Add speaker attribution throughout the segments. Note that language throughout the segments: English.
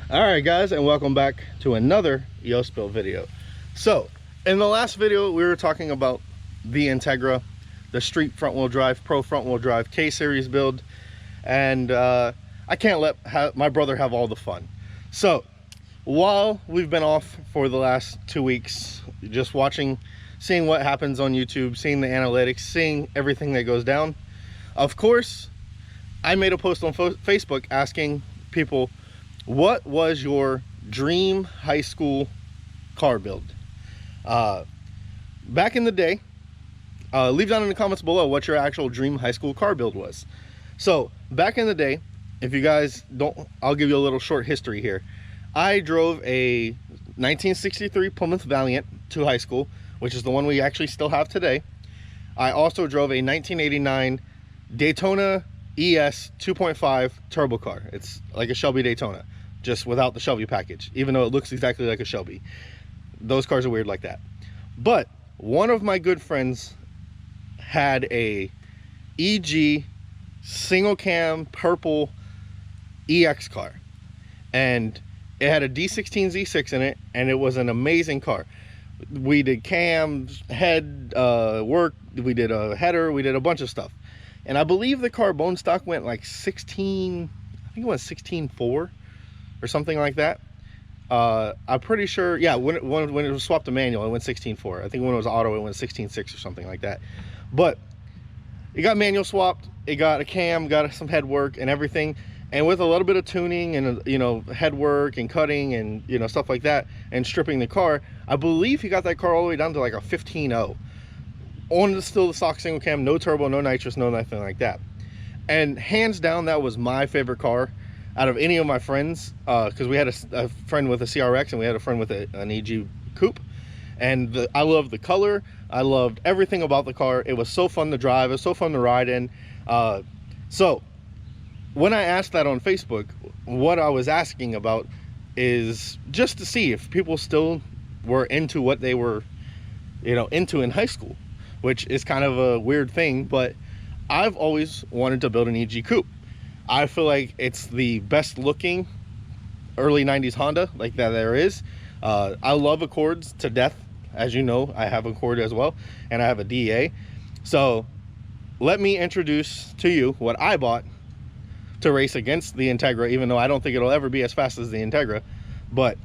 Speaker 1: Alright guys, and welcome back to another Yospill video. So in the last video we were talking about the Integra, the street front wheel drive, pro front wheel drive K-series build, and I can't let my brother have all the fun. So while we've been off for the last 2 weeks, just seeing what happens on YouTube, seeing the analytics, seeing everything that goes down, of course I made a post on Facebook asking people, what was your dream high school car build? Back in the day, leave down in the comments below what your actual dream high school car build was. So back in the day, if you guys don't, I'll give you a little short history here. I drove a 1963 Plymouth Valiant to high school, which is the one we actually still have today. I also drove a 1989 Daytona ES 2.5 turbo car. It's like a Shelby Daytona, just without the Shelby package, even though it looks exactly like a Shelby. Those cars are weird like that. But one of my good friends had a EG single cam purple EX car, and it had a D16 Z6 in it, and it was an amazing car. We did cams, head work, we did a header, we did a bunch of stuff. And I believe the car bone stock went like 16, I think it went 16.4 or something like that. I'm pretty sure, yeah, when it was swapped to manual, it went 16.4. I think when it was auto, it went 16.6 or something like that. But it got manual swapped, it got a cam, got some head work and everything. And with a little bit of tuning and, you know, head work and cutting and, you know, stuff like that, and stripping the car, I believe he got that car all the way down to like a 15.0. On still the stock single cam, no turbo, no nitrous, no nothing like that. And hands down, that was my favorite car out of any of my friends, because we had a friend with a CRX and we had a friend with an EG Coupe. And I loved the color, I loved everything about the car. It was so fun to drive, it was so fun to ride in. So when I asked that on Facebook, what I was asking about is just to see if people still were into what they were, you know, into in high school, which is kind of a weird thing, but I've always wanted to build an EG Coupe. I feel like it's the best looking early 90s Honda like that there is. I love Accords to death. As you know, I have Accord as well, and I have a DEA. So let me introduce to you what I bought to race against the Integra, even though I don't think it'll ever be as fast as the Integra. But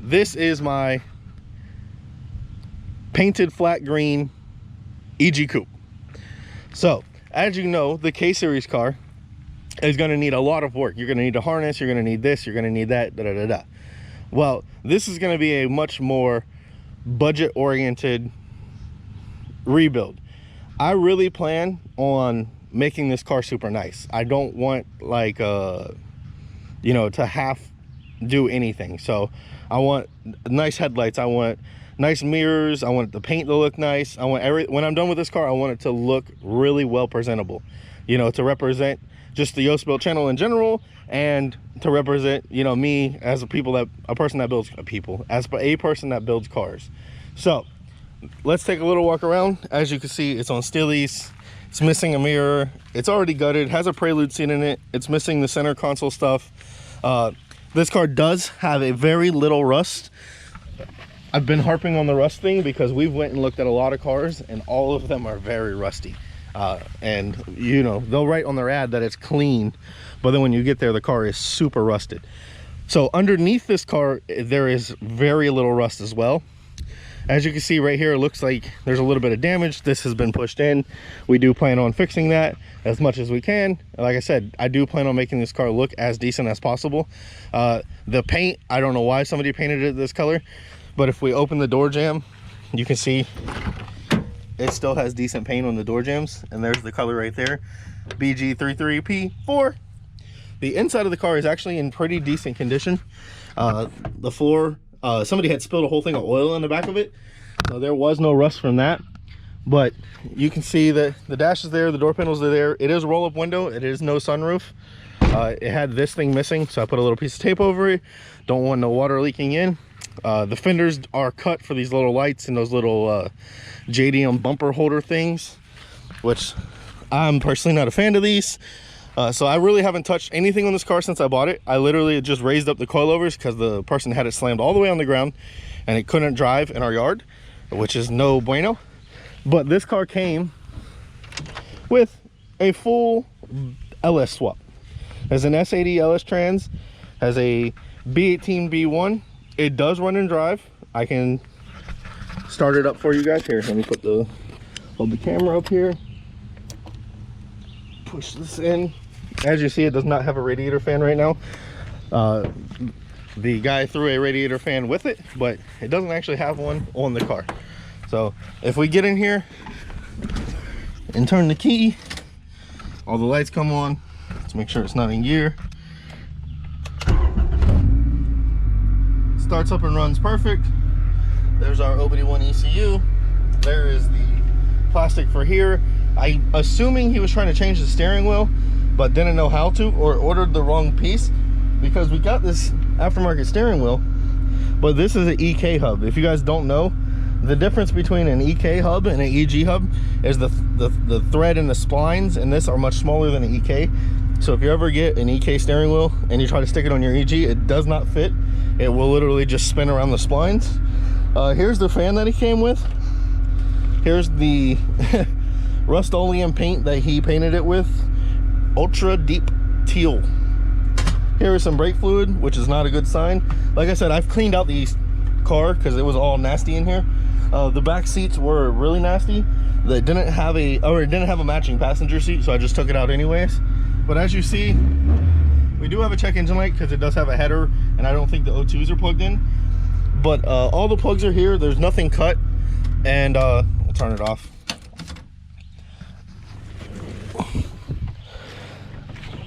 Speaker 1: this is my painted flat green EG Coupe. So as you know, the K-series car is going to need a lot of work. You're going to need a harness, you're going to need this, you're going to need that, Well, this is going to be a much more budget oriented rebuild. I really plan on making this car super nice. I don't want like you know, to half do anything. So I want nice headlights, I want nice mirrors, I want the paint to look nice, I want when I'm done with this car, I want it to look really well presentable, you know, to represent just the Yospill channel in general, and to represent, you know, me as a person that builds cars. So let's take a little walk around. As you can see, it's on Steelies. It's missing a mirror. It's already gutted, has a prelude seat in it. It's missing the center console stuff. This car does have a very little rust. I've been harping on the rust thing because we've went and looked at a lot of cars and all of them are very rusty. And you know, they'll write on their ad that it's clean, but then when you get there, the car is super rusted. So underneath this car, there is very little rust as well. As you can see right here, it looks like there's a little bit of damage. This has been pushed in. We do plan on fixing that as much as we can. Like I said, I do plan on making this car look as decent as possible. The paint, I don't know why somebody painted it this color, but if we open the door jamb, you can see it still has decent paint on the door jambs, and there's the color right there, BG33P4. The inside of the car is actually in pretty decent condition. The floor, somebody had spilled a whole thing of oil in the back of it, so there was no rust from that. But you can see that the dash is there, the door panels are there. It is a roll-up window, it is no sunroof. It had this thing missing, so I put a little piece of tape over it. Don't want no water leaking in. The fenders are cut for these little lights and those little JDM bumper holder things, which I'm personally not a fan of these. So I really haven't touched anything on this car since I bought it. I literally just raised up the coilovers because the person had it slammed all the way on the ground and it couldn't drive in our yard, which is no bueno. But this car came with a full LS swap. Has an S80 LS trans, has a B18 B1. It does run and drive. I can start it up for you guys. Here, let me hold the camera up here. Push this in. As you see, it does not have a radiator fan right now. The guy threw a radiator fan with it, but it doesn't actually have one on the car. So if we get in here and turn the key, all the lights come on. Let's make sure it's not in gear. Starts up and runs perfect. There's our OBD1 ECU. There is the plastic for here. I'm assuming he was trying to change the steering wheel, but didn't know how to, or ordered the wrong piece, because we got this aftermarket steering wheel, but this is an EK hub. If you guys don't know, the difference between an EK hub and an EG hub is the thread and the splines, and this are much smaller than an EK. So if you ever get an EK steering wheel and you try to stick it on your EG, it does not fit. It will literally just spin around the splines. Here's the fan that he came with. Here's the Rust-Oleum paint that he painted it with, ultra deep teal. Here is some brake fluid, which is not a good sign. Like I said, I've cleaned out the car because it was all nasty in here. The back seats were really nasty. They didn't have a matching passenger seat, so I just took it out anyways. But as you see, we do have a check engine light because it does have a header, and I don't think the O2s are plugged in. But all the plugs are here. There's nothing cut, and I'll turn it off.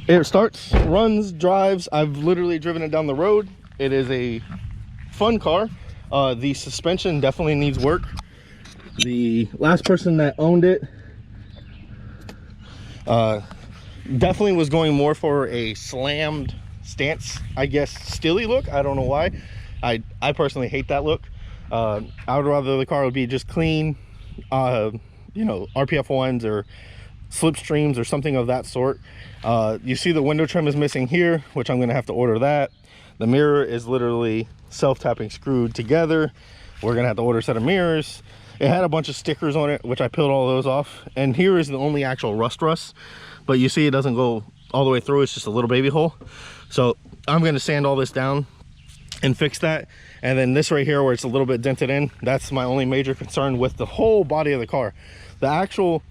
Speaker 1: It starts, runs, drives. I've literally driven it down the road. It is a fun car. The suspension definitely needs work. The last person that owned it definitely was going more for a slammed stance, I guess, stilly look. I don't know why. I personally hate that look. I would rather the car would be just clean, you know, RPF ones or slipstreams or something of that sort. You see the window trim is missing here, which I'm gonna have to order that. The mirror is literally self-tapping screwed together. We're gonna have to order a set of mirrors. It had a bunch of stickers on it, which I peeled all those off, and here is the only actual rust, but you see it doesn't go all the way through. It's just a little baby hole. So I'm going to sand all this down and fix that. And then this right here where it's a little bit dented in, that's my only major concern with the whole body of the car. The actual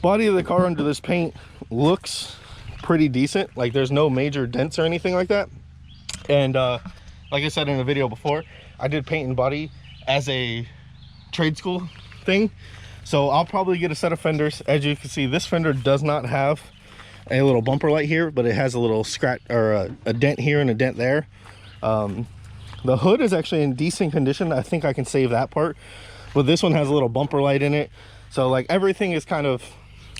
Speaker 1: body of the car under this paint looks pretty decent. Like there's no major dents or anything like that. And like I said in the video before, I did paint and body as a trade school thing, so I'll probably get a set of fenders. As you can see, this fender does not have a little bumper light here, but it has a little scratch or a dent here and a dent there. The hood is actually in decent condition. I think I can save that part, but this one has a little bumper light in it, so like everything is kind of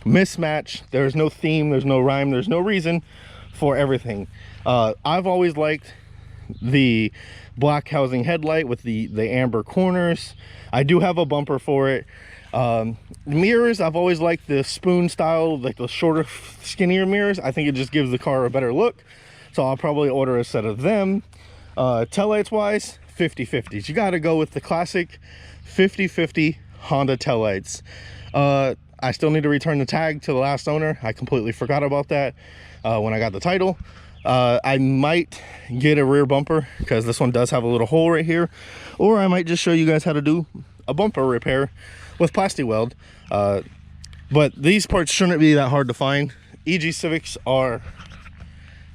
Speaker 1: mismatched. There's no theme, there's no rhyme, there's no reason for everything. I've always liked the black housing headlight with the amber corners. I do have a bumper for it. Mirrors, I've always liked the spoon style, like the shorter, skinnier mirrors. I think it just gives the car a better look, so I'll probably order a set of them. Taillights wise, 50/50s. You got to go with the classic 50/50 Honda taillights. I still need to return the tag to the last owner. I completely forgot about that when I got the title. I might get a rear bumper because this one does have a little hole right here, or I might just show you guys how to do a bumper repair with plasti weld. But these parts shouldn't be that hard to find. EG Civics are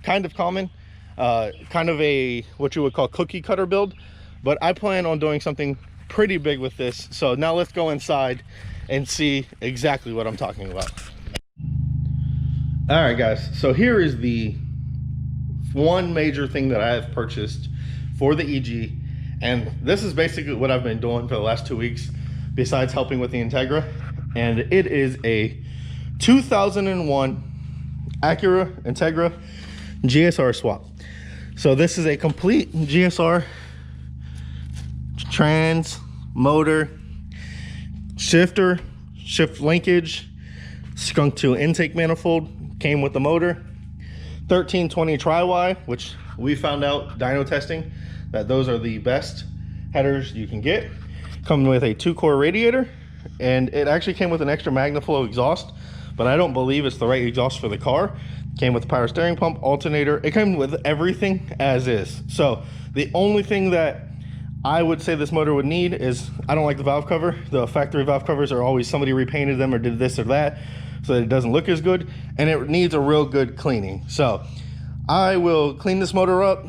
Speaker 1: kind of common, kind of a what you would call cookie cutter build, but I plan on doing something pretty big with this. So now let's go inside and see exactly what I'm talking about. All right guys, so here is the one major thing that I have purchased for the EG, and this is basically what I've been doing for the last 2 weeks besides helping with the Integra, and it is a 2001 Acura Integra. GSR swap. So this is a complete GSR trans, motor, shifter, shift linkage, skunk to intake manifold, came with the motor, 1320 tri-Y, which we found out dyno testing that those are the best headers you can get. Coming with a 2-core radiator, and it actually came with an extra MagnaFlow exhaust, but I don't believe it's the right exhaust for the car. Came with the power steering pump, alternator. It came with everything as is. So the only thing that I would say this motor would need is, I don't like the valve cover. The factory valve covers are always somebody repainted them or did this or that, so that it doesn't look as good, and it needs a real good cleaning. So I will clean this motor up.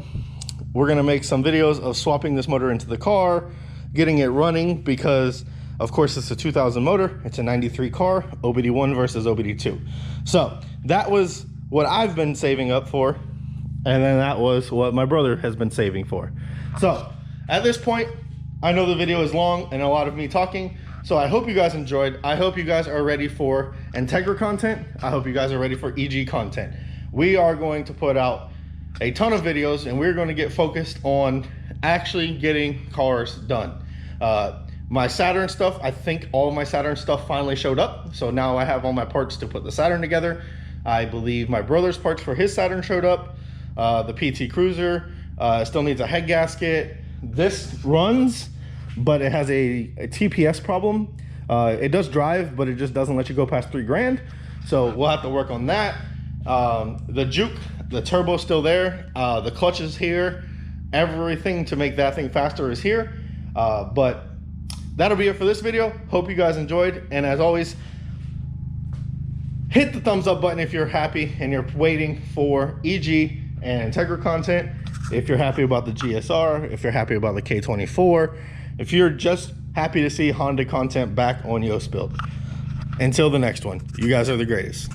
Speaker 1: We're gonna make some videos of swapping this motor into the car, getting it running, because of course it's a 2000 motor, it's a 93 car, OBD1 versus OBD2. So that was what I've been saving up for, and then that was what my brother has been saving for. So at this point, I know the video is long and a lot of me talking, so I hope you guys enjoyed. I hope you guys are ready for Integra content. I hope you guys are ready for EG content. We are going to put out a ton of videos, and we're going to get focused on actually getting cars done. My Saturn stuff, I think all of my Saturn stuff finally showed up, so now I have all my parts to put the Saturn together. I believe my brother's parts for his Saturn showed up. The PT Cruiser still needs a head gasket. This runs, but it has a TPS problem. It does drive, but it just doesn't let you go past 3 grand. So we'll have to work on that. The juke, the turbo's still there. The clutch is here. Everything to make that thing faster is here. But that'll be it for this video. Hope you guys enjoyed. And as always, hit the thumbs up button if you're happy and you're waiting for EG and Integra content. If you're happy about the GSR, if you're happy about the K24, if you're just happy to see Honda content back on Yoast Build. Until the next one, you guys are the greatest.